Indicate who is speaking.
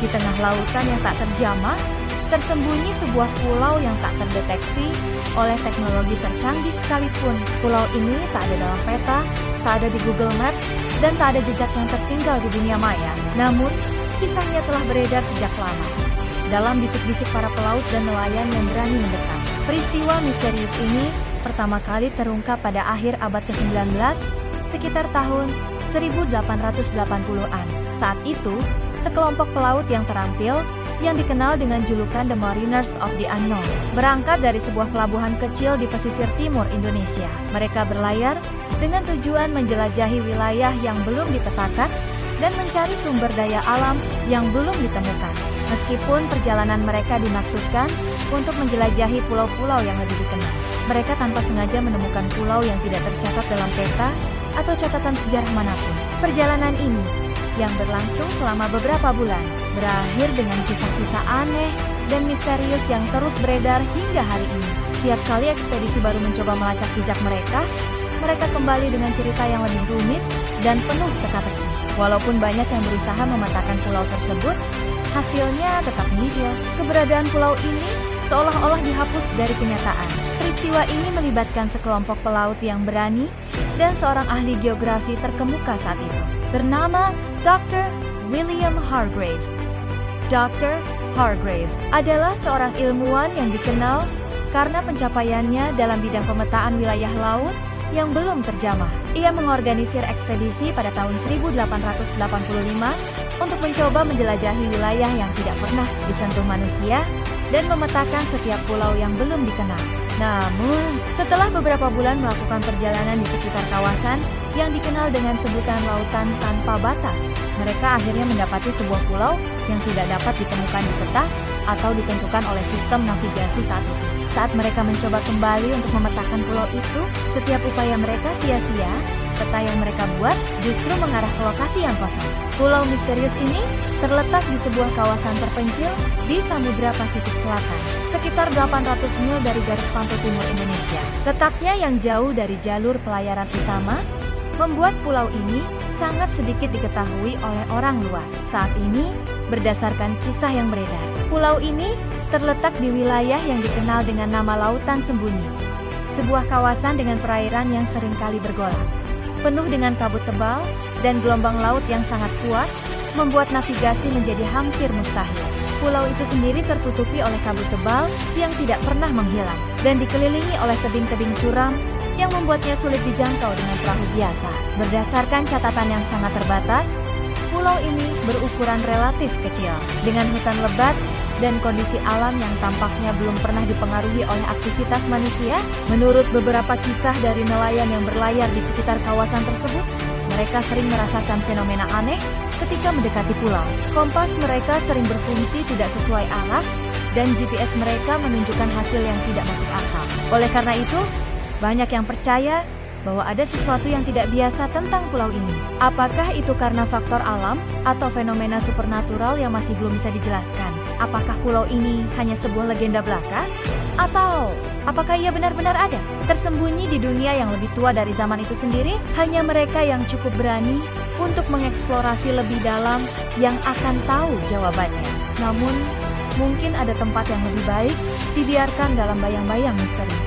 Speaker 1: Di tengah lautan yang tak terjamah, tersembunyi sebuah pulau yang tak terdeteksi oleh teknologi tercanggih sekalipun. Pulau ini tak ada dalam peta, tak ada di Google Maps, dan tak ada jejak yang tertinggal di dunia maya. Namun, kisahnya telah beredar sejak lama dalam bisik-bisik para pelaut dan nelayan yang berani mendekat. Peristiwa misterius ini pertama kali terungkap pada akhir abad ke-19, sekitar tahun 1880-an. Saat itu, sekelompok pelaut yang terampil, yang dikenal dengan julukan The Mariners of the Unknown, berangkat dari sebuah pelabuhan kecil di pesisir timur Indonesia. Mereka berlayar dengan tujuan menjelajahi wilayah yang belum dipetakan dan mencari sumber daya alam yang belum ditemukan. Meskipun perjalanan mereka dimaksudkan untuk menjelajahi pulau-pulau yang lebih dikenal, mereka tanpa sengaja menemukan pulau yang tidak tercatat dalam peta atau catatan sejarah manapun. Perjalanan ini, yang berlangsung selama beberapa bulan, berakhir dengan kisah-kisah aneh dan misterius yang terus beredar hingga hari ini. Setiap kali ekspedisi baru mencoba melacak jejak mereka kembali dengan cerita yang lebih rumit dan penuh teka-teki. Walaupun banyak yang berusaha memetakan pulau tersebut, hasilnya tetap nihil. Keberadaan pulau ini seolah-olah dihapus dari kenyataan. Peristiwa ini melibatkan sekelompok pelaut yang berani dan seorang ahli geografi terkemuka saat itu, bernama Dr. William Hargrave. Dr. Hargrave adalah seorang ilmuwan yang dikenal karena pencapaiannya dalam bidang pemetaan wilayah laut yang belum terjamah. Ia mengorganisir ekspedisi pada tahun 1885 untuk mencoba menjelajahi wilayah yang tidak pernah disentuh manusia dan memetakan setiap pulau yang belum dikenal. Namun, setelah beberapa bulan melakukan perjalanan di sekitar kawasan yang dikenal dengan sebutan lautan tanpa batas, mereka akhirnya mendapati sebuah pulau yang tidak dapat ditemukan di peta atau ditentukan oleh sistem navigasi saat itu. Saat mereka mencoba kembali untuk memetakan pulau itu, setiap upaya mereka sia-sia. Peta yang mereka buat justru mengarah ke lokasi yang kosong. Pulau misterius ini terletak di sebuah kawasan terpencil di Samudra Pasifik Selatan, sekitar 800 mil dari garis pantai timur Indonesia. Letaknya yang jauh dari jalur pelayaran utama membuat pulau ini sangat sedikit diketahui oleh orang luar. Saat ini, berdasarkan kisah yang beredar, pulau ini terletak di wilayah yang dikenal dengan nama Lautan Sembunyi, sebuah kawasan dengan perairan yang seringkali bergolak, penuh dengan kabut tebal dan gelombang laut yang sangat kuat, membuat navigasi menjadi hampir mustahil. Pulau itu sendiri tertutupi oleh kabut tebal yang tidak pernah menghilang, dan dikelilingi oleh tebing-tebing curam yang membuatnya sulit dijangkau dengan perahu biasa. Berdasarkan catatan yang sangat terbatas, pulau ini berukuran relatif kecil, dengan hutan lebat dan kondisi alam yang tampaknya belum pernah dipengaruhi oleh aktivitas manusia. Menurut beberapa kisah dari nelayan yang berlayar di sekitar kawasan tersebut, mereka sering merasakan fenomena aneh ketika mendekati pulau. Kompas mereka sering berfungsi tidak sesuai arah, dan GPS mereka menunjukkan hasil yang tidak masuk akal. Oleh karena itu, banyak yang percaya bahwa ada sesuatu yang tidak biasa tentang pulau ini. Apakah itu karena faktor alam atau fenomena supernatural yang masih belum bisa dijelaskan? Apakah pulau ini hanya sebuah legenda belaka? Atau apakah ia benar-benar ada, tersembunyi di dunia yang lebih tua dari zaman itu sendiri? Hanya mereka yang cukup berani untuk mengeksplorasi lebih dalam yang akan tahu jawabannya. Namun, mungkin ada tempat yang lebih baik dibiarkan dalam bayang-bayang misteri.